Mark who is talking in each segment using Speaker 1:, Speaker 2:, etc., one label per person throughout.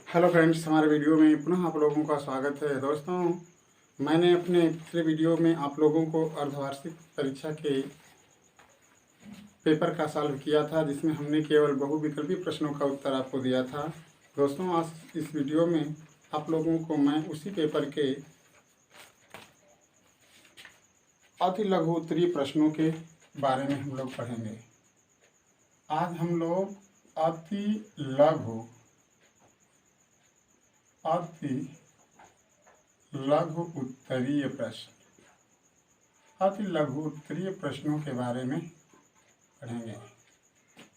Speaker 1: Hello friends, हमारे video में पुनः आप लोगों का स्वागत है। दोस्तों, मैंने अपने पिछले वीडियो में आप लोगों को अर्धवार्षिक परीक्षा के पेपर का सॉल्व किया था, जिसमें हमने केवल बहुविकल्पी प्रश्नों का उत्तर आपको दिया था। दोस्तों, आज इस वीडियो में आप लोगों को मैं उसी पेपर के अति लघु उत्तरीय प्रश्नों के बारे में हम लोग पढ़ेंगे। आज हम लोग अति लघु उत्तरीय प्रश्नों के बारे में पढ़ेंगे।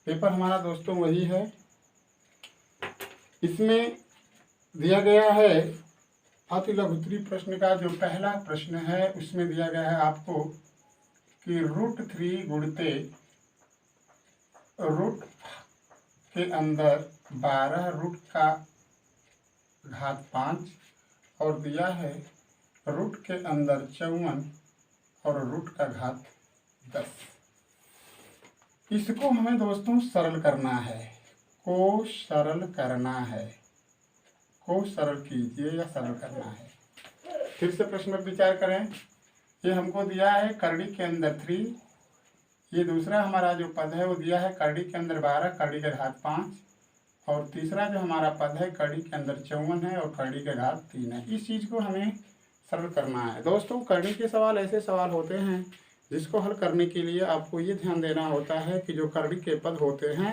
Speaker 1: पेपर हमारा दोस्तों वही है। इसमें दिया गया है अति लघु उत्तरीय प्रश्न का जो पहला प्रश्न है, उसमें दिया गया है आपको कि √3 गुणते रूट के अंदर 12 रूट का घात 5 और दिया है रूट के अंदर 54 और रूट का घात 10। इसको हमें दोस्तों सरल करना है। को सरल कीजिए या सरल करना है। फिर से प्रश्न पर विचार करें। ये हमको दिया है करड़ी के अंदर 3। ये दूसरा हमारा जो पद है वो दिया है करड़ी के अंदर 12 करड़ी का घात 5 और तीसरा जो हमारा पद है करड़ी के अंदर 54 है और करड़ी का घात 3 है। इस चीज़ को हमें सरल करना है। दोस्तों, करड़ी के सवाल ऐसे सवाल होते हैं जिसको हल करने के लिए आपको ये ध्यान देना होता है कि जो करड़ी के पद होते हैं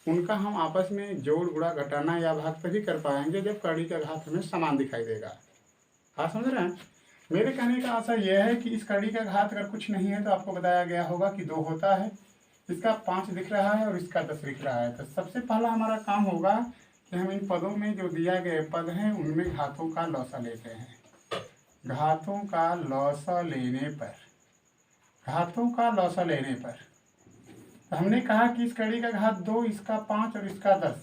Speaker 1: उनका हम आपस में जोड़ गुणा घटाना या भाग तभी कर पाएंगे जब करड़ी का घात हमें समान दिखाई देगा। आप समझ रहे हैं? मेरे कहने का आशा यह है कि इस करड़ी का घात अगर कुछ नहीं है तो आपको बताया गया होगा कि 2 होता है, इसका 5 दिख रहा है और इसका 10 दिख रहा है। तो सबसे पहला हमारा काम होगा कि हम इन पदों में जो दिया गए पद हैं उनमें घातों का लौसा लेते हैं। घातों का लौसा लेने पर तो हमने कहा कि इस कड़ी का घात 2, इसका 5 और इसका 10।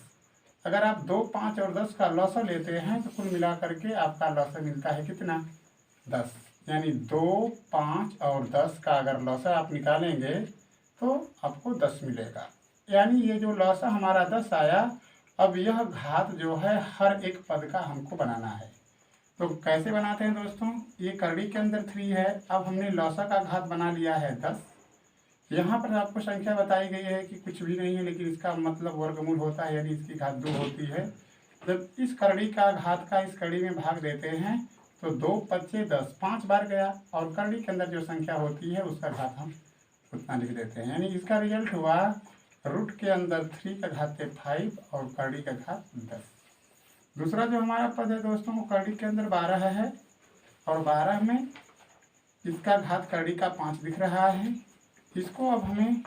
Speaker 1: अगर आप 2, 5 और 10 का लौसा लेते हैं तो कुल मिलाकर के आपका लौसा मिलता है कितना? 10। यानी 2, 5 और 10 का अगर लौसा आप निकालेंगे तो आपको 10 मिलेगा। यानी ये जो लौसा हमारा 10 आया, अब यह घात जो है हर एक पद का हमको बनाना है। तो कैसे बनाते हैं दोस्तों? ये करड़ी के अंदर 3 है, अब हमने लौसा का घात बना लिया है 10। यहाँ पर आपको संख्या बताई गई है कि कुछ भी नहीं है, लेकिन इसका मतलब वर्गमूल होता है, यानी इसकी घात 2 होती है। जब इस करड़ी का घात का इस कड़ी में भाग देते हैं तो 2 5 10 5 बार गया और करड़ी के अंदर जो संख्या होती है उसका घात हम उतना लिख देते हैं। यानी इसका रिजल्ट हुआ रूट के अंदर 3 का घात 5 और करड़ी का घात 10। दूसरा जो हमारा पद है दोस्तों वो करड़ी के अंदर 12 है और 12 में इसका घात करड़ी का 5 दिख रहा है। इसको अब हमें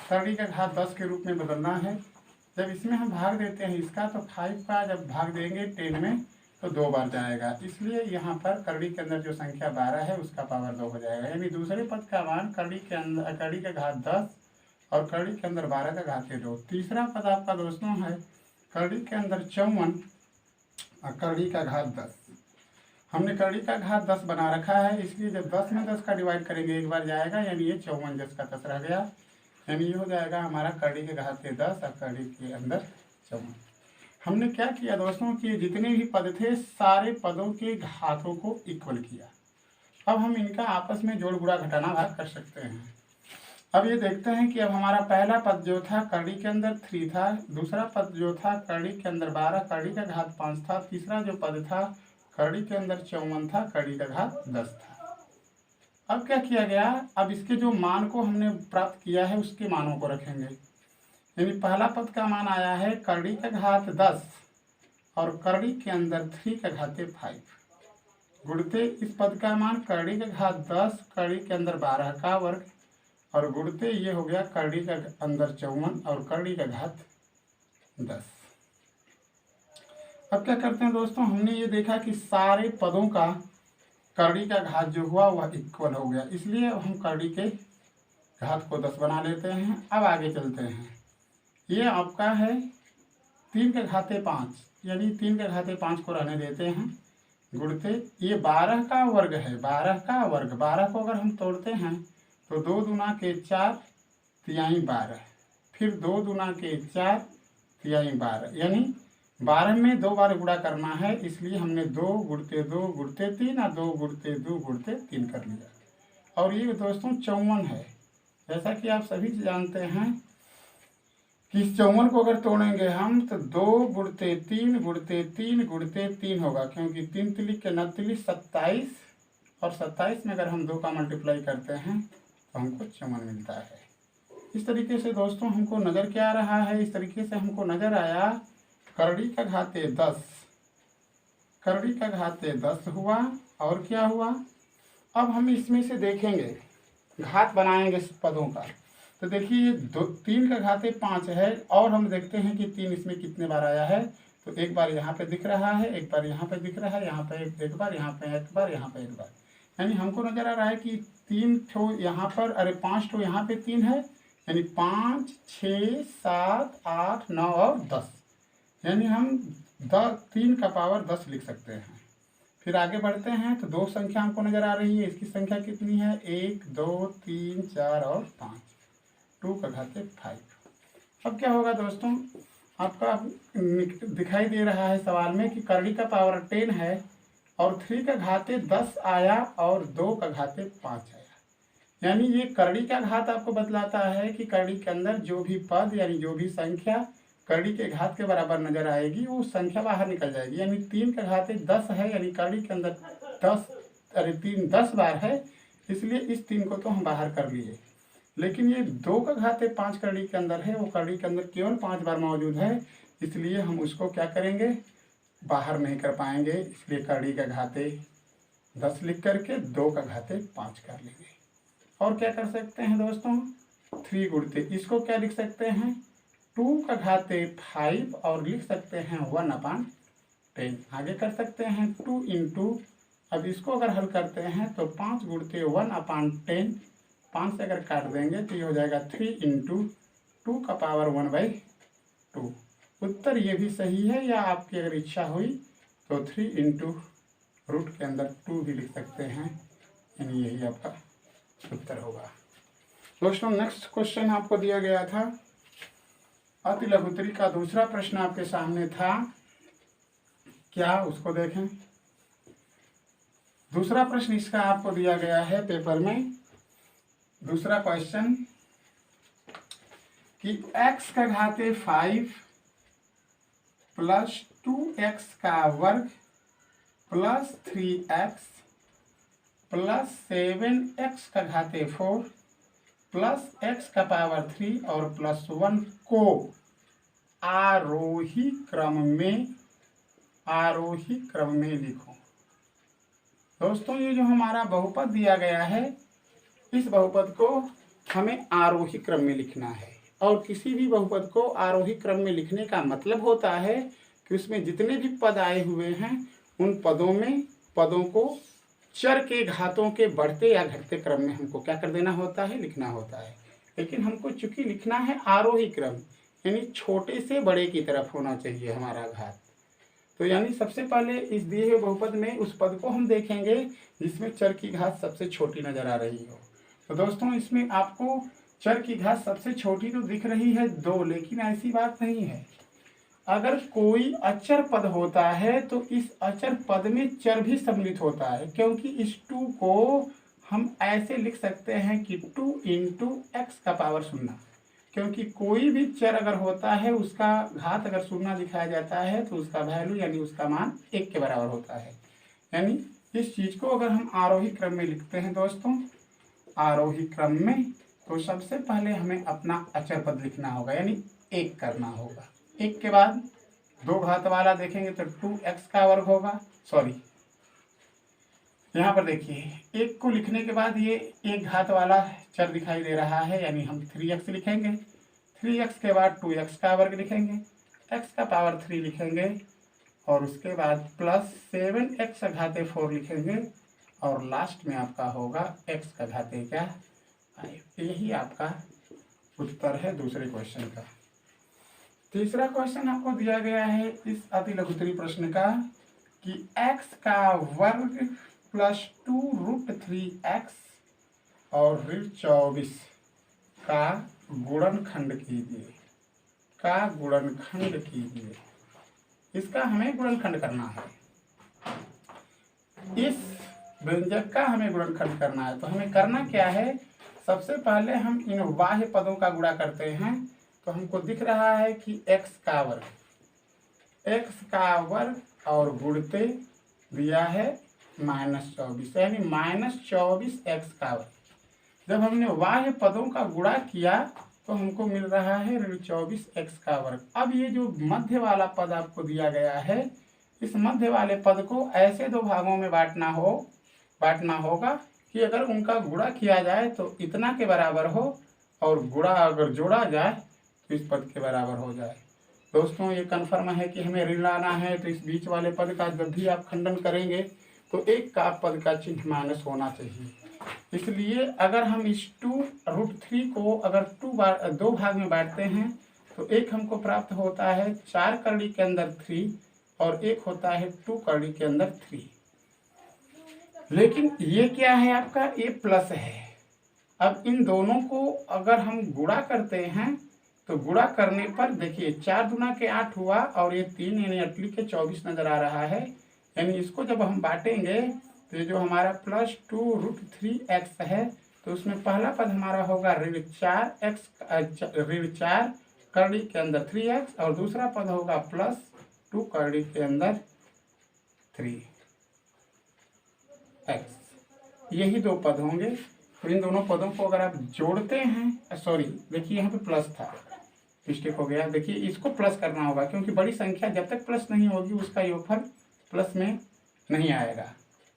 Speaker 1: करड़ी का घात 10 के रूप में बदलना है। जब इसमें हम भाग देते हैं इसका, तो 5 का जब भाग देंगे 10 में तो 2 बार जाएगा, इसलिए यहाँ पर करड़ी के अंदर जो संख्या 12 है उसका पावर 2 हो जाएगा। यानी दूसरे पद का मान करड़ी का घात 10 और करड़ी के अंदर 12 का घात 2। तीसरा पद आपका दोस्तों है करड़ी के अंदर 54 और करड़ी का घात 10। हमने करड़ी का घात 10 बना रखा है, इसलिए जब 10 में 10 का डिवाइड करेंगे एक बार जाएगा, यानी ये 54 10 का 10 रह गया। यानी ये हो जाएगा हमारा करड़ी के घात 10 और करड़ी के अंदर 54। हमने क्या किया दोस्तों कि जितने भी पद थे सारे पदों के घातों को इक्वल किया। अब हम इनका आपस में जोड़ गुणा घटाना भाग कर सकते हैं। अब ये देखते हैं कि अब हमारा पहला पद जो था करड़ी के अंदर 3 था, दूसरा पद जो था करड़ी के अंदर 12 करड़ी का घात 5 था, तीसरा जो पद था करड़ी के अंदर 54 था, करड़ी का घात 10 था। अब क्या किया गया? अब इसके जो मान को हमने प्राप्त किया है उसके मानों को रखेंगे। यानी पहला पद का मान आया है करड़ी का घात 10 और करड़ी के अंदर 3 का घात 5 गुणते इस पद का मान करड़ी का घात 10 करड़ी के अंदर 12 का वर्ग और गुणते ये हो गया करड़ी का अंदर 54 और करड़ी का घात 10। अब क्या करते हैं दोस्तों, हमने ये देखा कि सारे पदों का करड़ी का घात जो हुआ वह इक्वल हो गया, इसलिए हम करड़ी के घात को 10 बना लेते हैं। अब आगे चलते हैं। ये आपका है 3 का घात 5, यानी 3 का घात 5 को रहने देते हैं। गुणते ये 12 का वर्ग है, 12 का वर्ग, 12 को अगर हम तोड़ते हैं तो 2 दूना के 4 तिहाई 12, फिर 2 दूना के 4 तिहाई 12, यानी 12 में 2 बार गुणा करना है, इसलिए हमने 2 गुणते 2 गुणते 3 और 2 गुणते 2 गुणते 3 कर लिया। और ये दोस्तों 54 है। जैसा कि आप सभी जानते हैं कि इस 54 को अगर तोड़ेंगे हम तो 2 गुणते 3 गुणते 3 गुणते 3 होगा, क्योंकि 3 तिलिक के 9 तिलिक 27, और 27 में अगर हम 2 का मल्टीप्लाई करते हैं तो हमको 54 मिलता है। इस तरीके से दोस्तों हमको नज़र क्या आ रहा है, इस तरीके से हमको नज़र आया करड़ी का घाते 10, करड़ी का घाते 10 हुआ। और क्या हुआ, अब हम इसमें से देखेंगे घात बनाएंगे पदों का। तो देखिए 3 का घाते 5 है, और हम देखते हैं कि 3 इसमें कितने बार आया है। तो एक बार यहाँ पे दिख रहा है, एक बार यहाँ पे दिख रहा है, यहाँ पे एक बार, यहाँ पे एक बार, यहाँ पे एक बार। यानी हमको नजर आ रहा है कि 3 ठो यहाँ पर, अरे 5 ठो यहाँ पे 3 है, यानी 5, 6, 7, 8, 9 और 10। यानी हम 3 का पावर 10 लिख सकते हैं। फिर आगे बढ़ते हैं तो 2 संख्या हमको नजर आ रही है, इसकी संख्या कितनी है, 1, 2, 3, 4 और 5, 2 का घाते 5। अब क्या होगा दोस्तों, आपका दिखाई दे रहा है सवाल में कि करड़ी का पावर 10 है और 3 का घाते 10 आया और 2 का घाते 5 आया। यानी ये करड़ी का घात आपको बतलाता है कि करड़ी के अंदर जो भी पद यानी जो भी संख्या करड़ी के घात के बराबर नजर आएगी वो संख्या बाहर निकल जाएगी। यानी 3 का घाते 10 है, यानी करड़ी के अंदर 3 10 बार है, इसलिए इस 3 को तो हम बाहर कर लिए। लेकिन ये 2 का घाते 5 करड़ी के अंदर है, वो करड़ी के अंदर केवल 5 बार मौजूद है, इसलिए हम उसको क्या करेंगे, बाहर नहीं कर पाएंगे। इसलिए करड़ी का घाते 10 लिख करके 2 का घाते 5 कर लेंगे। और क्या कर सकते हैं दोस्तों, 3 गुणते, इसको क्या लिख सकते हैं, 2 का घाते 5 और लिख सकते हैं 1/10। आगे कर सकते हैं 2 इंटू, अब इसको अगर हल करते हैं तो 5 गुणते 1/10, 5 से अगर काट देंगे तो ये हो जाएगा 3 इंटू 2 का पावर 1/2। उत्तर ये भी सही है, या आपकी अगर इच्छा हुई तो 3 इंटू रूट के अंदर 2 भी लिख सकते हैं, यानी यही आपका उत्तर होगा। दोस्तों नेक्स्ट क्वेश्चन आपको दिया गया था, अति लघुत्तरी का दूसरा प्रश्न आपके सामने था, क्या उसको देखें। दूसरा प्रश्न इसका आपको दिया गया है पेपर में। दूसरा क्वेश्चन कि x का घाते 5 प्लस 2x का वर्ग प्लस 3x प्लस 7x का घाते 4 प्लस x का पावर 3 और प्लस 1 को आरोही क्रम में लिखो। दोस्तों ये जो हमारा बहुपद दिया गया है, इस बहुपद को हमें आरोही क्रम में लिखना है। और किसी भी बहुपद को आरोही क्रम में लिखने का मतलब होता है कि उसमें जितने भी पद आए हुए हैं उन पदों को चर के घातों के बढ़ते या घटते क्रम में हमको क्या कर देना होता है, लिखना होता है। लेकिन हमको चूंकि लिखना है आरोही क्रम, यानी छोटे से बड़े की तरफ होना चाहिए हमारा घात। तो यानी सबसे पहले इस दिए हुए बहुपद में उस पद को हम देखेंगे जिसमें चर की घात सबसे छोटी नजर आ रही हो। तो दोस्तों इसमें आपको चर की घात सबसे छोटी तो दिख रही है 2, लेकिन ऐसी बात नहीं है। अगर कोई अचर पद होता है तो इस अचर पद में चर भी सम्मिलित होता है, क्योंकि इस 2 को हम ऐसे लिख सकते हैं कि 2 इंटू एक्स का पावर 0, क्योंकि कोई भी चर अगर होता है उसका घात अगर 0 दिखाया जाता है तो उसका वैल्यू यानी उसका मान 1 के बराबर होता है। यानी इस चीज़ को अगर हम आरोही क्रम में लिखते हैं दोस्तों, आरोही क्रम में, तो सबसे पहले हमें अपना अचर पद लिखना होगा, यानी 1 करना होगा। 1 के बाद 2 घात वाला देखेंगे तो 2x का वर्ग होगा। सॉरी, यहाँ पर देखिए 1 को लिखने के बाद ये 1 घात वाला चर दिखाई दे रहा है, यानी हम 3x लिखेंगे। 3x के बाद 2x का वर्ग लिखेंगे, x का पावर 3 लिखेंगे, और उसके बाद प्लस 7x का घाते 4 लिखेंगे, और लास्ट में आपका होगा x का घाते क्या 5। यही आपका उत्तर है दूसरे क्वेश्चन का। तीसरा क्वेश्चन आपको दिया गया है इस अति लघुत्तरी प्रश्न का कि x का वर्ग प्लस 2√3x और ऋण 24 का गुणनखंड कीजिए, इसका हमें गुणनखंड करना है, इस व्यंजक का हमें गुणनखंड करना है। तो हमें करना क्या है, सबसे पहले हम इन बाह्य पदों का गुणा करते हैं। तो हमको दिख रहा है कि x का वर्ग और गुणते दिया है -24, यानी -24x का वर्ग। जब हमने बाह्य पदों का गुणा किया तो हमको मिल रहा है ऋण 24x का वर्ग। अब ये जो मध्य वाला पद आपको दिया गया है, इस मध्य वाले पद को ऐसे दो भागों में बांटना होगा कि अगर उनका गुणा किया जाए तो इतना के बराबर हो, और गुणा अगर जोड़ा जाए तो इस पद के बराबर हो जाए। दोस्तों ये कन्फर्म है कि हमें ऋण लाना है, तो इस बीच वाले पद का जब भी आप खंडन करेंगे तो एक का पद का चिन्ह माइनस होना चाहिए। इसलिए अगर हम इस 2√3 को अगर दो भाग में बांटते हैं तो एक हमको प्राप्त होता है 4 करड़ी के अंदर 3 और एक होता है 2 करड़ी के अंदर 3। लेकिन ये क्या है, आपका ये प्लस है। अब इन दोनों को अगर हम गुणा करते हैं तो गुणा करने पर देखिए 4 दूना के 8 हुआ और ये 3 यानी अटली के 24 नजर आ रहा है। यानी इसको जब हम बांटेंगे तो ये जो हमारा +2√3x है, तो उसमें पहला पद हमारा होगा ऋण 4 करड़ी के अंदर 3x और दूसरा पद होगा +2 करड़ी के अंदर 3x। यही दो पद होंगे। तो इन दोनों पदों को अगर आप जोड़ते हैं, सॉरी देखिए यहाँ पे प्लस था, मिस्टेक हो गया। देखिए इसको प्लस करना होगा, क्योंकि बड़ी संख्या जब तक प्लस नहीं होगी उसका योगफल प्लस में नहीं आएगा।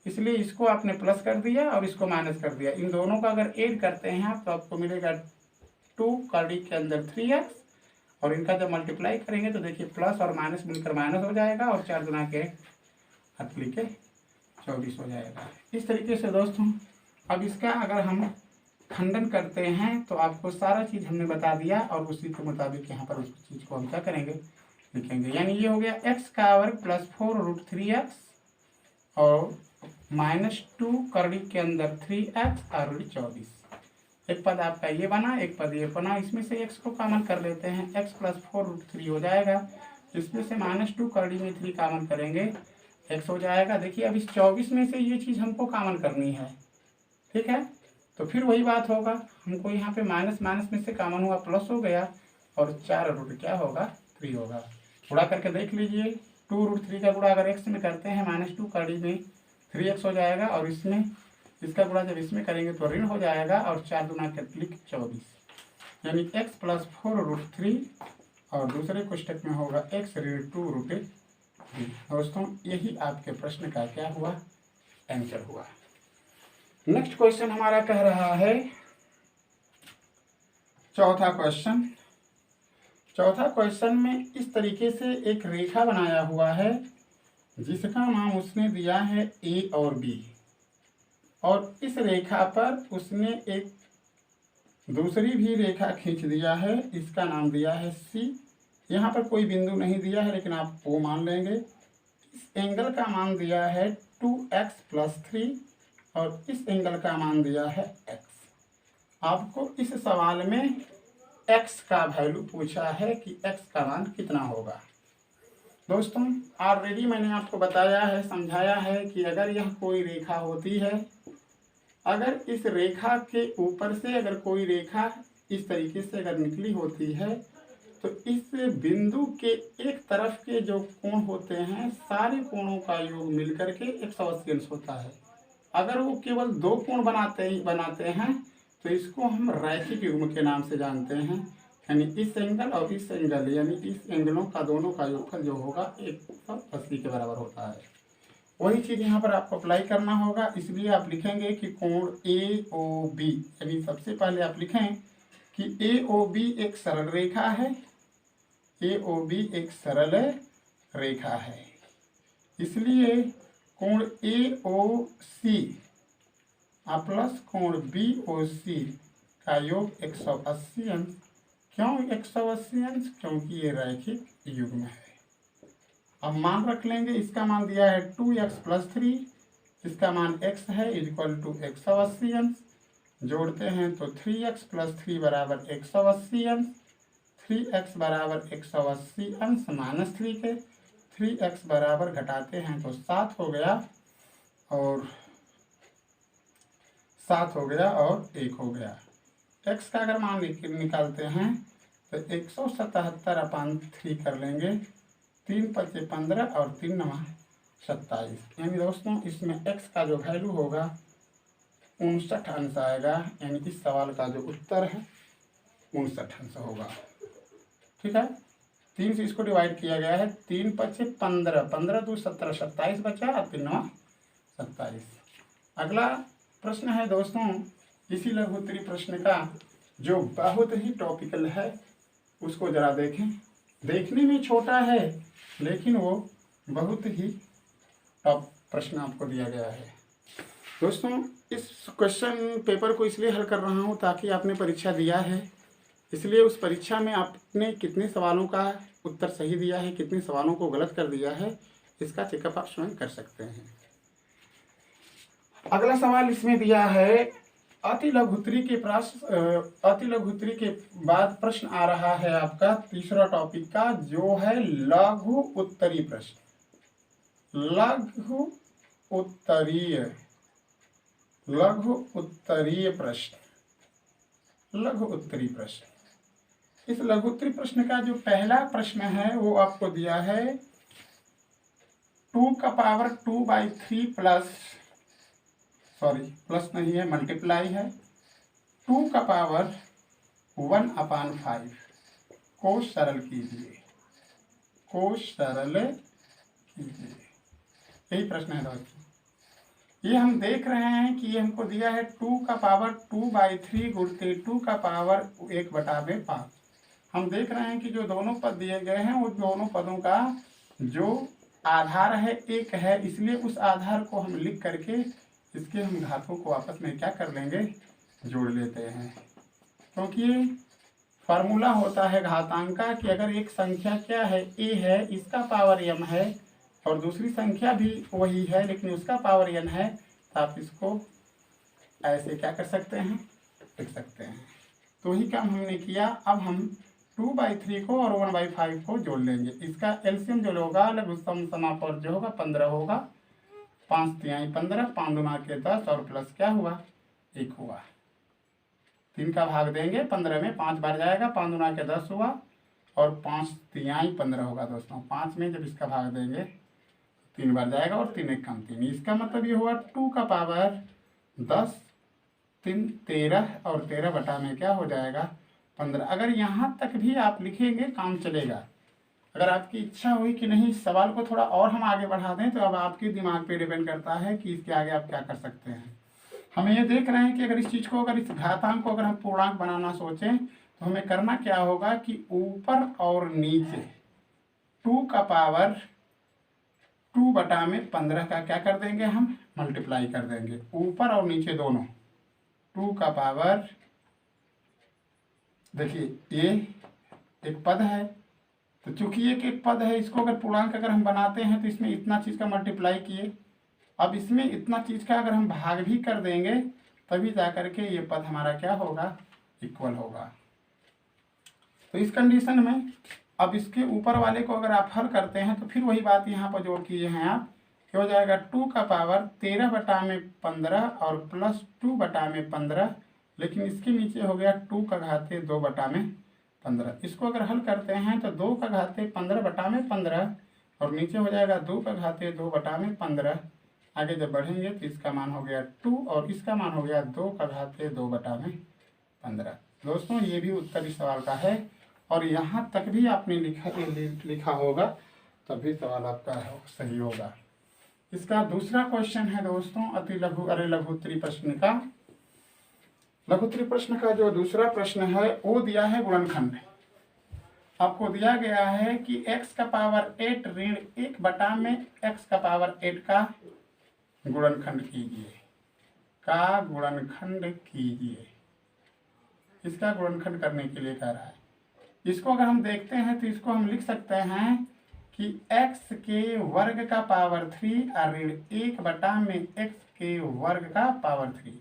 Speaker 1: इसलिए इसको आपने प्लस कर दिया और इसको माइनस कर दिया। इन दोनों का अगर ऐड करते हैं आप तो आपको मिलेगा 2 करड़ी के अंदर 3x, और इनका जब मल्टीप्लाई करेंगे तो देखिए प्लस और माइनस मिलकर माइनस हो जाएगा और 4 गुना के 24 हो जाएगा। इस तरीके से दोस्तों अब इसका अगर हम खंडन करते हैं तो आपको सारा चीज़ हमने बता दिया, और उसी के मुताबिक यहाँ पर उस चीज़ को हम क्या करेंगे, लिखेंगे। यानी ये हो गया x का वर्ग +4√3x और -2 करड़ी के अंदर 3x और ऋण 24। एक पद आपका ये बना, एक पद ये बना। इसमें से x को कॉमन कर लेते हैं, x +4√3 हो जाएगा। इसमें से -2 करड़ी में 3 कॉमन करेंगे, x हो जाएगा। देखिए अब इस 24 में से ये चीज़ हमको कॉमन करनी है, ठीक है। तो फिर वही बात होगा, हमको यहाँ पे माइनस में से कॉमन हुआ प्लस हो गया, और 4 क्या होगा 3 होगा। गुणा करके देख लीजिए, 2√3 का गुणा अगर x में करते हैं -2 करड़ी में 3x हो जाएगा, और इसमें इसका गुणा जब इसमें करेंगे तो ऋण हो जाएगा, और 4 दूना के 24, यानी x +4√3 और दूसरे कोष्टक में होगा x ऋण 2√3। दोस्तों यही आपके प्रश्न का क्या हुआ, आंसर हुआ। नेक्स्ट क्वेश्चन हमारा कह रहा है, चौथा क्वेश्चन में इस तरीके से एक रेखा बनाया हुआ है जिसका नाम उसने दिया है A और B, और इस रेखा पर उसने एक दूसरी भी रेखा खींच दिया है, इसका नाम दिया है C। यहाँ पर कोई बिंदु नहीं दिया है, लेकिन आप वो मान लेंगे। इस एंगल का मान दिया है 2x + 3 और इस एंगल का मान दिया है x। आपको इस सवाल में x का वैल्यू पूछा है कि x का मान कितना होगा। दोस्तों ऑलरेडी मैंने आपको बताया है, समझाया है कि अगर यह कोई रेखा होती है, अगर इस रेखा के ऊपर से अगर कोई रेखा इस तरीके से अगर निकली होती है, तो इस बिंदु के एक तरफ के जो कोण होते हैं, सारे कोणों का योग मिलकर के 180 अंश होता है। अगर वो केवल 2 कोण बनाते हैं तो इसको हम रैखिक युग्म के नाम से जानते हैं। यानी इस एंगल और इस एंगल, यानी इस एंगलों का दोनों का योगफल जो होगा 180 के बराबर होता है। वही चीज़ यहाँ पर आपको अप्लाई करना होगा। इसलिए आप लिखेंगे कि कोण AOB, यानी सबसे पहले आप लिखें कि AOB एक सरल रेखा है, AOB एक सरल रेखा है। इसलिए कोण AOC प्लस कोण BOC का योग 180 अंश। क्यों 180 अंश? क्योंकि ये रैखिक युग्म है। अब मान रख लेंगे, इसका मान दिया है 2x + 3, इसका मान x है = 180 अंश। जोड़ते हैं तो 3x + 3 बराबर 180 अंश, 3x बराबर 180 अंश -3 के, 3x बराबर घटाते हैं तो 7 हो गया और 7 हो गया और 1 हो गया। x का अगर मान निकालते हैं तो 177/3 कर लेंगे। 3 पचे 15 और 3 नवा 27। यानी दोस्तों इसमें x का जो वैल्यू होगा 59 अंश आएगा। यानी इस सवाल का जो उत्तर है 59 अंश होगा। ठीक है, 3 से इसको डिवाइड किया गया है। 3 पचे 15, 15 दूनी 17, 27 बचा और 3 नवा 27। अगला प्रश्न है दोस्तों इसी लघु उत्तरी प्रश्न का जो बहुत ही टॉपिकल है, उसको जरा देखें। देखने में छोटा है लेकिन वो बहुत ही टॉप प्रश्न आपको दिया गया है। दोस्तों इस क्वेश्चन पेपर को इसलिए हल कर रहा हूँ ताकि आपने परीक्षा दिया है, इसलिए उस परीक्षा में आपने कितने सवालों का उत्तर सही दिया है, कितने सवालों को गलत कर दिया है, इसका चेकअप आप स्वयं कर सकते हैं। अगला सवाल इसमें दिया है अति लघुत्तरी के बाद प्रश्न आ रहा है आपका तीसरा टॉपिक का, जो है लघु उत्तरीय प्रश्न। लघु उत्तरीय प्रश्न। इस लघु उत्तरीय प्रश्न का जो पहला प्रश्न है वो आपको दिया है 2⁻² प्लस नहीं है, मल्टीप्लाई है 2⁻1/5 को सरल कीजिए। यही प्रश्न है दोस्तों। ये हम देख रहे हैं कि ये हमको दिया है 2⁻2/3 गुणते 2⁻1/5। हम देख रहे हैं कि जो दोनों पद दिए गए हैं वो दोनों पदों का जो आधार है एक है, इसलिए उस आधार को हम लिख करके इसके हम घातों को आपस में क्या कर लेंगे, जोड़ लेते हैं। क्योंकि फार्मूला होता है घातांक का कि अगर एक संख्या क्या है a है, इसका पावर m है और दूसरी संख्या भी वही है लेकिन उसका पावर n है, तो आप इसको ऐसे क्या कर सकते हैं, लिख सकते हैं। तो ही काम हमने किया। अब हम 2/3 को और 1/5 को जोड़ लेंगे। इसका एलसीएम जो होगा लघुत्तम समापन जो होगा 15 होगा। 5 तिहाई 15, 5 दूना के 10 और प्लस क्या हुआ 1 हुआ। 3 का भाग देंगे 15 में, 5 बार जाएगा, 5 दूना के 10 हुआ और 5 तिहाई 15 होगा दोस्तों। 5 में जब इसका भाग देंगे 3 बार जाएगा और 3 1 कम 3। इसका मतलब ये हुआ 2⁻10, 3 13 और 13 बटा में क्या हो जाएगा 15। अगर यहाँ तक भी आप लिखेंगे काम चलेगा। अगर आपकी इच्छा हुई कि नहीं सवाल को थोड़ा और हम आगे बढ़ा दें, तो अब आपके दिमाग पे डिपेंड करता है कि इसके आगे आप क्या कर सकते हैं। हम ये देख रहे हैं कि अगर इस चीज़ को, अगर इस घातांक को अगर हम पूर्णांक बनाना सोचें तो हमें करना क्या होगा कि ऊपर और नीचे 2⁻2/15 का क्या कर देंगे, हम मल्टीप्लाई कर देंगे। ऊपर और नीचे दोनों 2 देखिए ये एक पद है, तो चूंकि ये एक पद है, इसको अगर पूर्णांक अगर हम बनाते हैं तो इसमें इतना चीज़ का मल्टीप्लाई किए। अब इसमें इतना चीज़ का अगर हम भाग भी कर देंगे तभी जा करके ये पद हमारा क्या होगा, इक्वल होगा। तो इस कंडीशन में अब इसके ऊपर वाले को अगर आप हल करते हैं तो फिर वही बात यहाँ पर जोड़ किए हैं आप, क्या हो जाएगा 2⁻13/15 और प्लस 2/15, लेकिन इसके नीचे हो गया 2/2/15। इसको अगर हल करते हैं तो 2/15/15 और नीचे हो जाएगा 2/2/15। आगे जब बढ़ेंगे तो इसका मान हो गया 2 और इसका मान हो गया 2/2/15। दोस्तों ये भी उत्तर इस सवाल का है और यहाँ तक भी आपने लिखा होगा तभी सवाल आपका सही होगा। इसका दूसरा क्वेश्चन है दोस्तों लघुत्तरी प्रश्न का। लघुत्तरी प्रश्न का जो दूसरा प्रश्न है वो दिया है गुणनखंड। आपको दिया गया है कि x⁸ ऋण 1/x⁸ का गुणनखंड कीजिए। इसका गुणनखंड करने के लिए कह रहा है। इसको अगर हम देखते हैं तो इसको हम लिख सकते हैं कि x के वर्ग का पावर 3 और ऋण 1/x²3।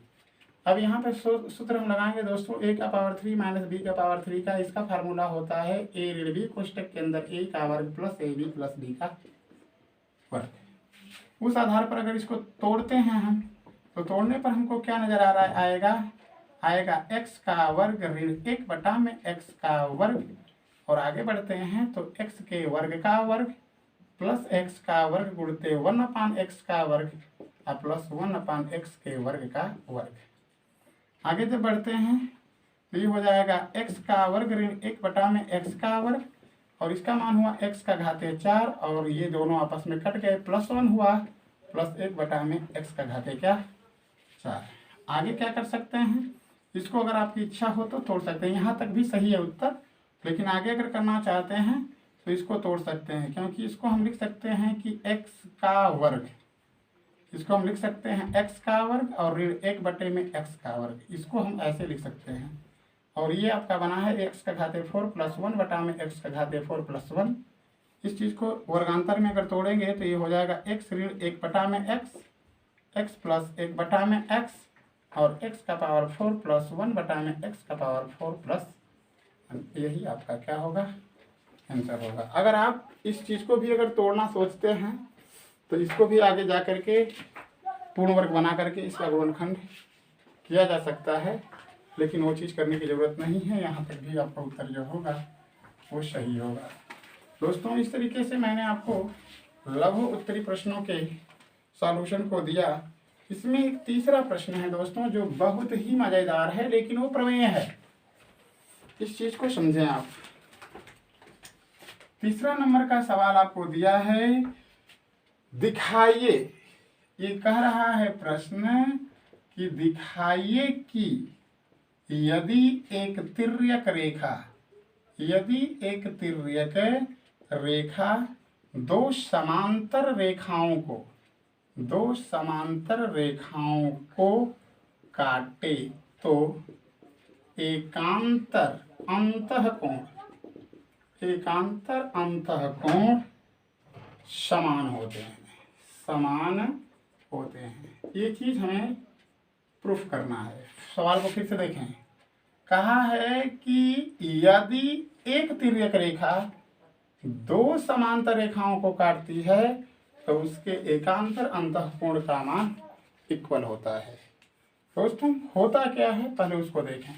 Speaker 1: अब यहाँ पे सूत्र हम लगाएंगे दोस्तों a⁻3 माइनस b⁻3 का। इसका फार्मूला होता है a ऋण b कोष्टक के अंदर a का वर्ग प्लस ab प्लस b का वर्ग। उस आधार पर अगर इसको तोड़ते हैं हम, तो तोड़ने पर हमको क्या नजर आ रहा है, आएगा x का वर्ग ऋण 1 में x का वर्ग, और आगे बढ़ते हैं तो x के वर्ग का वर्ग प्लस x का वर्ग गुणते 1/x का वर्ग प्लस 1/x के वर्ग का वर्ग। आगे जब बढ़ते हैं तो ये हो जाएगा x का वर्ग ऋण 1 में x का वर्ग, और इसका मान हुआ x का घाते 4, और ये दोनों आपस में कट गए, +1 हुआ प्लस 1 में x का घाते क्या 4। आगे क्या कर सकते हैं, इसको अगर आपकी इच्छा हो तो तोड़ सकते हैं, यहाँ तक भी सही है उत्तर, लेकिन आगे अगर करना चाहते हैं तो इसको तोड़ सकते हैं, क्योंकि इसको हम लिख सकते हैं कि x का वर्ग, इसको हम लिख सकते हैं x का वर्ग और ऋण 1 में x का वर्ग, इसको हम ऐसे लिख सकते हैं। और ये आपका बना है x का घाते 4 प्लस 1 में x का घाते 4 प्लस 1। इस चीज़ को वर्गांतर में अगर तोड़ेंगे तो ये हो जाएगा x ऋण 1 में x प्लस 1 में x, और x का पावर 4 प्लस 1 में x का पावर 4 प्लस, यही आपका क्या होगा, आंसर होगा। अगर आप इस चीज़ को भी अगर तोड़ना सोचते हैं तो इसको भी आगे जा करके पूर्ण वर्ग बना करके इसका गुणनखंड किया जा सकता है, लेकिन वो चीज़ करने की ज़रूरत नहीं है। यहाँ तक भी आपका उत्तर जो होगा वो सही होगा। दोस्तों, इस तरीके से मैंने आपको लघु उत्तरी प्रश्नों के सॉल्यूशन को दिया। इसमें एक तीसरा प्रश्न है दोस्तों जो बहुत ही मज़ेदार है, लेकिन वो प्रमेय है, इस चीज़ को समझें आप। तीसरा नंबर का सवाल आपको दिया है, दिखाइए, ये कह रहा है प्रश्न कि दिखाइए कि यदि एक तिर्यक रेखा दो समांतर रेखाओं को काटे तो एकांतर अंतःकोण समान होते हैं। ये चीज हमें प्रूफ करना है। सवाल को फिर से देखें, कहा है कि यदि एक तिर्यक रेखा दो समांतर रेखाओं को काटती है तो उसके एकांतर अंतःकोण का मान इक्वल होता है। दोस्तों, होता क्या है पहले उसको देखें।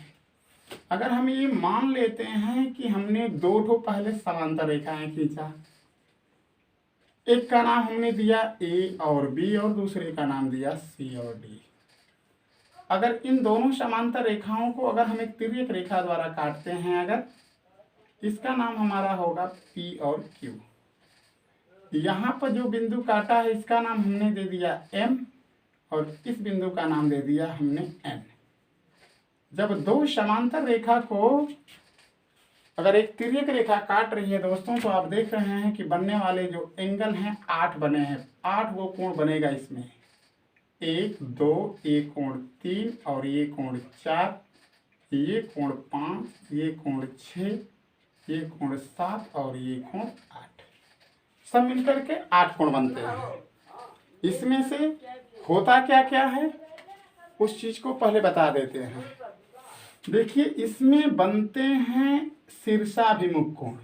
Speaker 1: अगर हम ये मान लेते हैं कि हमने दो ठो पहले समांतर रेखाएं खींचा, एक का नाम हमने दिया ए और बी और दूसरे का नाम दिया सी और डी। अगर इन दोनों समांतर रेखाओं को अगर हम एक तिर्यक रेखा द्वारा काटते हैं, अगर इसका नाम हमारा होगा पी और क्यू। यहाँ पर जो बिंदु काटा है इसका नाम हमने दे दिया एम, और इस बिंदु का नाम दे दिया हमने एन। जब दो समांतर रेखा को अगर एक तिर्यक रेखा काट रही है दोस्तों, तो आप देख रहे हैं कि बनने वाले जो एंगल हैं 8 बने हैं। 8 वो कोण बनेगा इसमें, 1 2, ये कोण 3 और ये कोण 4, ये कोण 5, ये कोण 6, ये कोण 7 और ये कोण 8, सब मिलकर के 8 कोण बनते हैं। इसमें से होता क्या क्या है उस चीज को पहले बता देते हैं। देखिए, इसमें बनते हैं शीर्षाभिमुख कोण,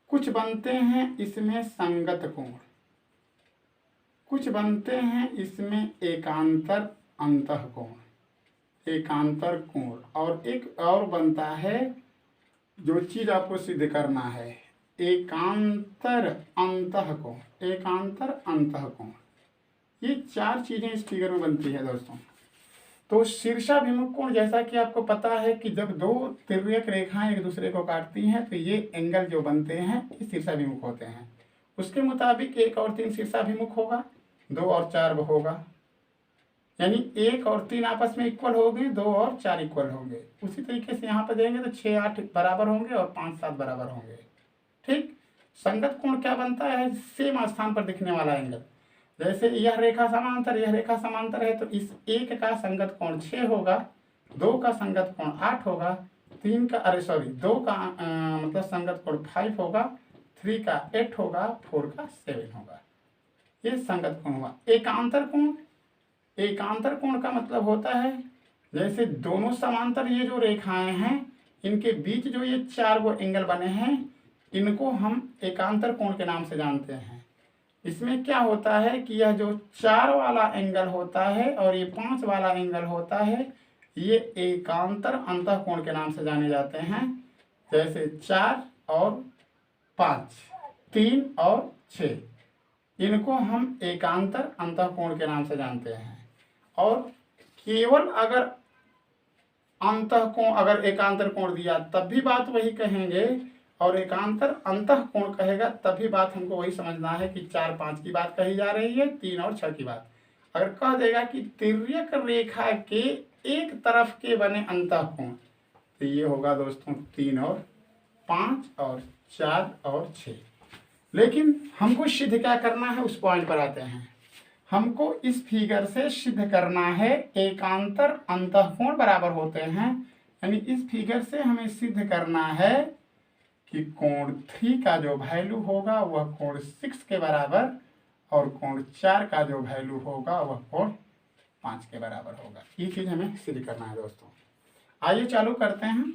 Speaker 1: कुछ बनते हैं इसमें संगत कोण, कुछ बनते हैं इसमें एकांतर कोण, और एक और बनता है जो चीज आपको सिद्ध करना है, एकांतर अंतःकोण। ये 4 चीजें इस फिगर में बनती है दोस्तों। तो शीर्षाभिमुख कोण, जैसा कि आपको पता है कि जब दो तिर्यक रेखाएं एक दूसरे को काटती हैं तो ये एंगल जो बनते हैं ये शीर्षाभिमुख होते हैं। उसके मुताबिक 1 और 3 शीर्षाभिमुख होगा, 2 और 4 होगा, यानी 1 और 3 आपस में इक्वल होंगे, 2 और 4 इक्वल होंगे। उसी तरीके से यहाँ पर देंगे तो 6 8 बराबर होंगे और 5 7 बराबर होंगे। ठीक, संगत कोण क्या बनता है, सेम स्थान पर दिखने वाला एंगल। जैसे यह रेखा समांतर है तो इस 1 का संगत कोण 6 होगा, 2 का संगत कोण 8 होगा, 2 का मतलब संगत कोण 5 होगा, 3 का 8 होगा, 4 का 7 होगा। ये संगत कोण हुआ। एकांतर कोण का मतलब होता है जैसे दोनों समांतर ये जो रेखाएं हैं इनके बीच जो ये 4 एंगल बने हैं, इनको हम एकांतर कोण के नाम से जानते हैं। इसमें क्या होता है कि यह जो 4 वाला एंगल होता है और ये 5 वाला एंगल होता है, ये एकांतर अंतःकोण के नाम से जाने जाते हैं। जैसे 4 और 5, 3 और 6, इनको हम एकांतर अंतःकोण के नाम से जानते हैं। और केवल अगर अगर एकांतर कोण दिया तब भी बात वही कहेंगे, और एकांतर अंतःकोण कहेगा तब भी बात हमको वही समझना है कि 4 5 की बात कही जा रही है, 3 और 6 की बात। अगर कह देगा कि तिर्यक रेखा के एक तरफ के बने अंतःकोण, तो ये होगा दोस्तों 3 और 5 और 4 और 6। लेकिन हमको सिद्ध क्या करना है, उस पॉइंट पर आते हैं। हमको इस फिगर से सिद्ध करना है एकांतर अंतःकोण बराबर होते हैं, यानी इस फिगर से हमें सिद्ध करना है कि कोण 3 का जो वैल्यू होगा वह कोण 6 के बराबर, और कोण 4 का जो वैल्यू होगा वह कोण 5 के बराबर होगा। ये चीज हमें सिद्ध करना है दोस्तों। आइए चालू करते हैं।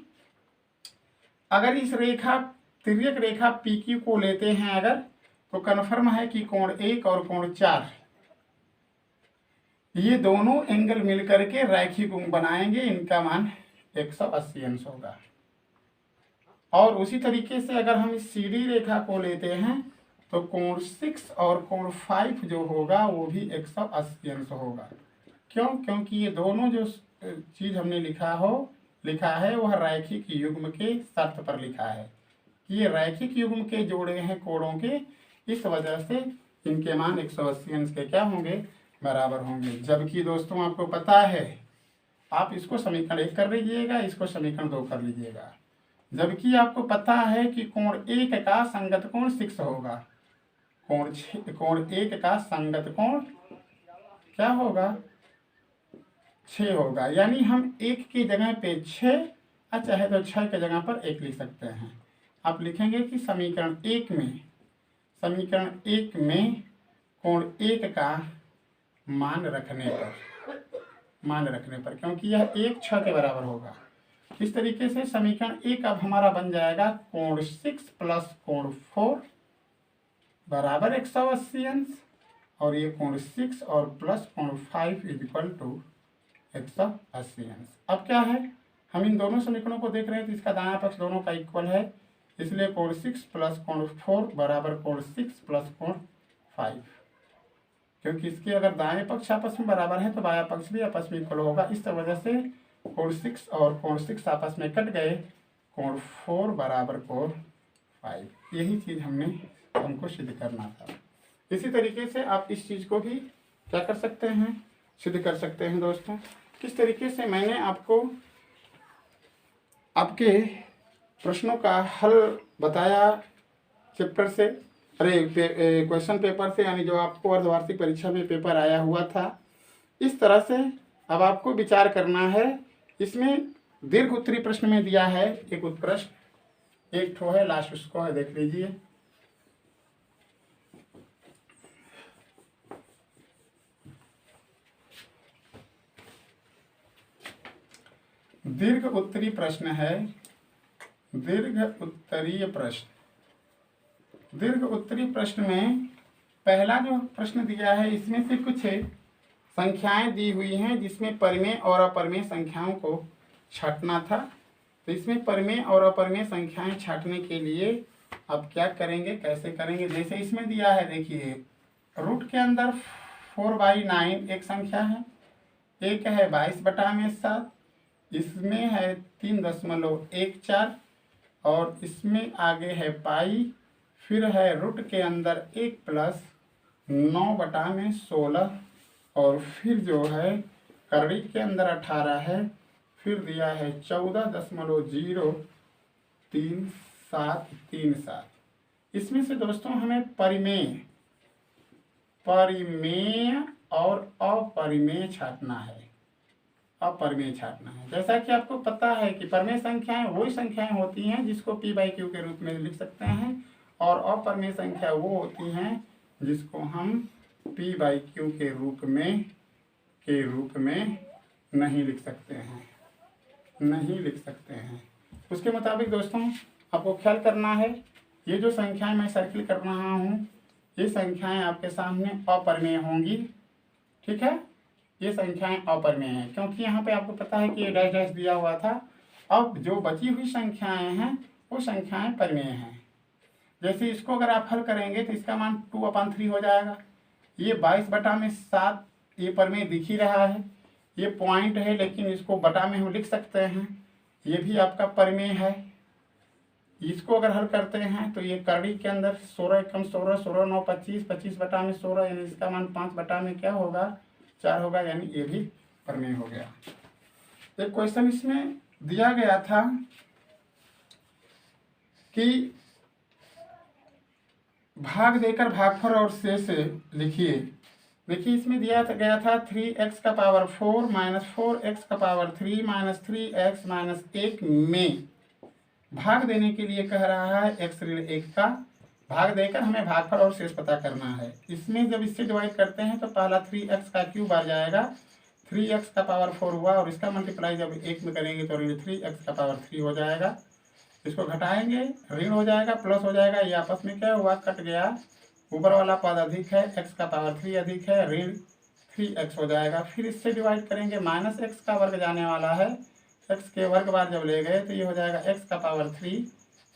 Speaker 1: अगर इस रेखा तिर्यक रेखा PQ को लेते हैं अगर, तो कन्फर्म है कि कोण 1 और कोण 4 ये दोनों एंगल मिलकर के रैखिक कोण बनाएंगे। इनका मान 180 अंश होगा। और उसी तरीके से अगर हम इस CD रेखा को लेते हैं तो कोण 6 और कोण 5 जो होगा वो भी 180 अंश होगा। क्यों? क्योंकि ये दोनों जो चीज हमने लिखा है वह रैखिक युग्म के शर्त पर लिखा है कि ये रैखिक युग्म के जोड़े हैं कोणों के, इस वजह से इनके मान 180 अंश के क्या होंगे, बराबर होंगे। जबकि दोस्तों आपको पता है, आप इसको समीकरण 1 कर लीजिएगा, इसको समीकरण 2 कर लीजिएगा। जबकि आपको पता है कि कोण 1 का संगत कोण 6 होगा, कोण 1 का संगत कोण क्या होगा, 6 होगा। यानी हम 1 की जगह पे 6, चाहे तो 6 की जगह पर 1 लिख सकते हैं। आप लिखेंगे कि समीकरण 1 में कोण 1 का मान रखने पर, क्योंकि यह 1 6 के बराबर होगा। इस तरीके से समीकरण 1 अब हमारा बन जाएगा कोण 6 प्लस कोण 4 बराबर 180 अंश, और ये कोण 6 और प्लस कोण 5 इक्वल टू 180 अंश। अब क्या है, हम इन दोनों समीकरणों को देख रहे हैं तो इसका दायां पक्ष दोनों का इक्वल है, इसलिए कोण 6 प्लस कोण 4 बराबर कोण 6 प्लस कोण 5। क्योंकि इसके अगर दाएं पक्ष आपस में बराबर है तो बायां पक्ष भी आपस में इक्वल होगा। इस वजह से कोण 6 और कोण 6 आपस में कट गए, कोण 4 बराबर कोण 5। यही चीज हमको सिद्ध करना था। इसी तरीके से आप इस चीज को भी क्या कर सकते हैं, सिद्ध कर सकते हैं दोस्तों। किस तरीके से मैंने आपको आपके प्रश्नों का हल बताया चैप्टर से, क्वेश्चन पेपर से, यानी जो आपको अर्धवार्षिक परीक्षा में पेपर आया हुआ था। इस तरह से अब आपको विचार करना है। इसमें दीर्घ उत्तरी प्रश्न में दिया है एक उत्प्रश्न, एक ठो है, लास्ट उसको है, देख लीजिए। दीर्घ उत्तरी प्रश्न है, दीर्घ उत्तरीय प्रश्न। दीर्घ उत्तरी प्रश्न में पहला जो प्रश्न दिया है, इसमें से कुछ संख्याएं दी हुई हैं जिसमें परिमेय और अपरिमेय संख्याओं को छांटना था। तो इसमें परिमेय और अपरिमेय संख्याएं छांटने के लिए अब क्या करेंगे, कैसे करेंगे। जैसे इसमें दिया है, देखिए, रूट के अंदर 4/9 एक संख्या है, एक है 22/7, इसमें है 3.14, और इसमें आगे है पाई, फिर है रूट के अंदर 1 प्लस 9/16, और फिर जो है करड़ी के अंदर 18 है, फिर दिया है 14.03737। इसमें से दोस्तों हमें परिमेय और अपरिमेय छांटना है। जैसा कि आपको पता है कि परिमेय संख्याएं वही संख्याएं होती हैं जिसको P/Q के रूप में लिख सकते हैं, और अपरिमेय संख्या वो होती हैं जिसको हम P/Q के रूप में नहीं लिख सकते हैं। उसके मुताबिक दोस्तों आपको ख्याल करना है ये जो संख्याएं मैं सर्किल कर रहा हूँ ये संख्याएं आपके सामने अपरिमेय होंगी, ठीक है। ये संख्याएं अपरिमेय हैं क्योंकि यहाँ पे आपको पता है कि ये डैश डैश दिया हुआ था। अब जो बची हुई संख्याएं हैं वो संख्याएं परिमेय हैं। जैसे इसको अगर आप हल करेंगे तो इसका मान 2/3 हो जाएगा। ये 22/7 ये परिमेय दिख ही रहा है, ये पॉइंट है लेकिन इसको बटा में हम लिख सकते हैं, ये भी आपका परिमेय है। इसको अगर हल करते हैं तो ये करड़ी के अंदर 16 एकम 16, 16 9 25, 25/16 यानी इसका मान 5 में क्या होगा 4 होगा, यानी ये भी परिमेय हो गया। एक क्वेश्चन इसमें दिया गया था कि भाग देकर भागफल और शेष लिखिए। देखिए इसमें दिया गया था 3x⁴ minus 4x⁴ minus 3x minus 1 में भाग देने के लिए कह रहा है x ऋण 1 का भाग देकर हमें भागफल और शेष पता करना है। इसमें जब इससे डिवाइड करते हैं तो पहला 3x³ आ जाएगा, 3x⁴ हुआ और इसका मल्टीप्लाई जब 1 में करेंगे तो ऋण 3x⁴ हो जाएगा। इसको घटाएंगे ऋण हो जाएगा प्लस हो जाएगा, ये आपस में क्या हुआ कट गया, ऊपर वाला पद अधिक है x⁴ अधिक है ऋण 3x हो जाएगा। फिर इससे डिवाइड करेंगे माइनस x का वर्ग जाने वाला है, x के वर्ग बार जब ले गए तो ये हो जाएगा x⁴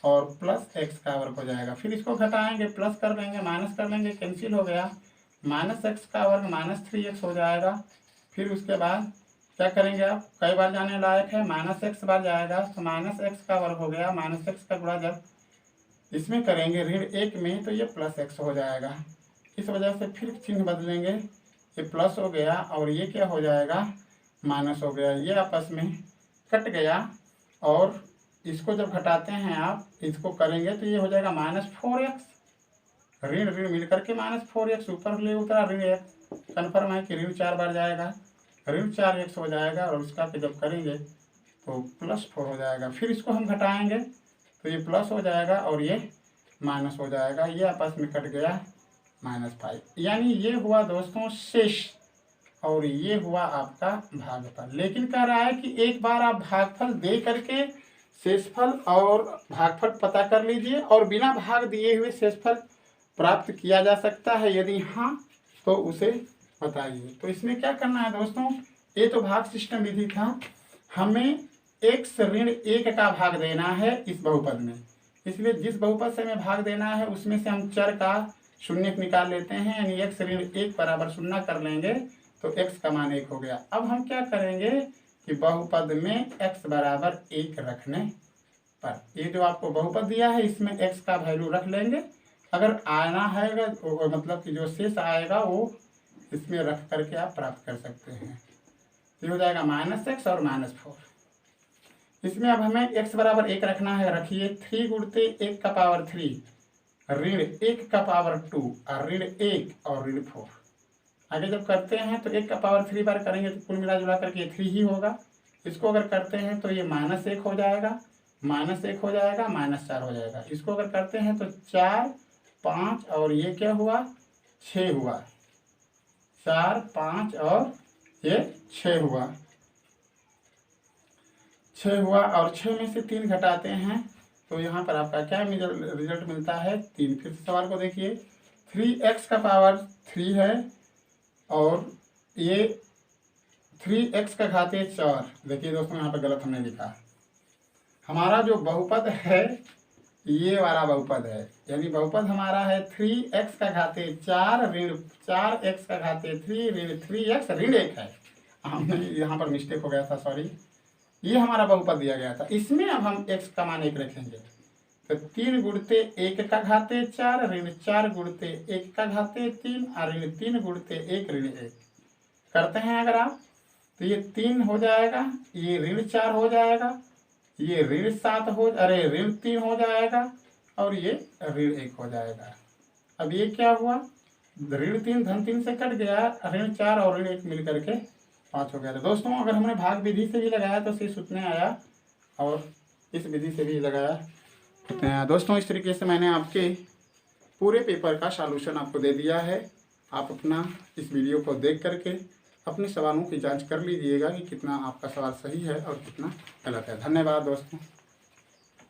Speaker 1: और प्लस x का वर्ग हो जाएगा। फिर इसको घटाएंगे प्लस कर देंगे माइनस कर देंगे कैंसिल हो गया, माइनस x का वर्ग माइनस 3x हो जाएगा। फिर उसके बाद क्या करेंगे आप, कई बार जाने लायक है माइनस x बार जाएगा तो माइनस x का वर्ग हो गया, माइनस x का गुणा जब इसमें करेंगे ऋण 1 में तो ये प्लस x हो जाएगा। इस वजह से फिर चिन्ह बदलेंगे, ये प्लस हो गया और ये क्या हो जाएगा माइनस हो गया, ये आपस में कट गया। और इसको जब घटाते हैं आप इसको करेंगे तो ये हो जाएगा -4x, ऋण ऋण मिल करके -4x ऊपर ले उतरा ऋण 1, कन्फर्म है कि ऋण 4 बार जाएगा, ऋण 4x हो जाएगा और उसका पे जब करेंगे तो +4 हो जाएगा। फिर इसको हम घटाएंगे तो ये प्लस हो जाएगा और ये माइनस हो जाएगा, ये आपस में कट गया -5। यानी ये हुआ दोस्तों शेष और ये हुआ आपका भागफल। लेकिन कह रहा है कि एक बार आप भागफल दे करके शेषफल और भागफल पता कर लीजिए और बिना भाग दिए हुए शेषफल प्राप्त किया जा सकता है, यदि हाँ तो उसे बताइए। तो इसमें क्या करना है दोस्तों, ये तो भाग सिस्टम विधि था, हमें x ऋण 1 का भाग देना है इस बहुपद में, इसलिए जिस बहुपद से हमें भाग देना है उसमें से हम चर का शून्य निकाल लेते हैं, यानी x ऋण 1 बराबर 0 कर लेंगे तो x का मान 1 हो गया। अब हम क्या करेंगे कि बहुपद में x बराबर 1 रखने पर ये जो आपको बहुपद दिया है इसमें x का वैल्यू रख लेंगे, अगर आना है मतलब कि जो शेष आएगा वो इसमें रख करके आप प्राप्त कर सकते हैं। ये हो जाएगा -x और -4। इसमें अब हमें x बराबर 1 रखना है, रखिए 3 गुणते 1⁴ ऋण 1⁴ और ऋण 1 और ऋण 4। आगे जब करते हैं तो 1⁴ बार करेंगे तो कुल मिला जुला करके 3 ही होगा। इसको अगर करते हैं तो ये -1 हो जाएगा, -1 हो जाएगा, -4 हो जाएगा। इसको अगर करते हैं तो 4 5 और ये क्या हुआ 6 हुआ, 4 5 और ये 6 हुआ, 6 हुआ और 6 में से 3 घटाते हैं तो यहाँ पर आपका क्या रिजल्ट मिलता है 3। फिर से सवाल को देखिए, 3x⁴ है और ये 3x⁴ देखिए दोस्तों यहाँ पर गलत हमने लिखा, हमारा जो बहुपद है ये वाला बहुपद है, यानी बहुपद हमारा है 3x⁴ ऋण 4x⁴ ऋण 3x ऋण 1 है, हमने यहाँ पर मिस्टेक हो गया था सॉरी, ये हमारा बहुपद दिया गया था। इसमें अब हम x का मान 1 रखेंगे तो 3 गुणते 1⁴ ऋण 4 गुणते 1⁴ और ऋण 3 गुणते 1 ऋण 1 करते हैं अगर आप तो ये 3 हो जाएगा, ये ऋण 4 हो जाएगा, ये ऋण 7 हो ऋण 3 हो जाएगा और ये ऋण 1 हो जाएगा। अब ये क्या हुआ, ऋण 3 धन 3 से कट गया, ऋण 4 और ऋण 1 मिल करके 5 हो गया। तो दोस्तों अगर हमने भाग विधि से भी लगाया तो शेष उतने आया और इस विधि से भी लगाया उतने आया। दोस्तों इस तरीके से मैंने आपके पूरे पेपर का सॉल्यूशन आपको दे दिया है। आप अपना इस वीडियो को देख करके अपने सवालों की जांच कर लीजिएगा कि कितना आपका सवाल सही है और कितना गलत है। धन्यवाद दोस्तों।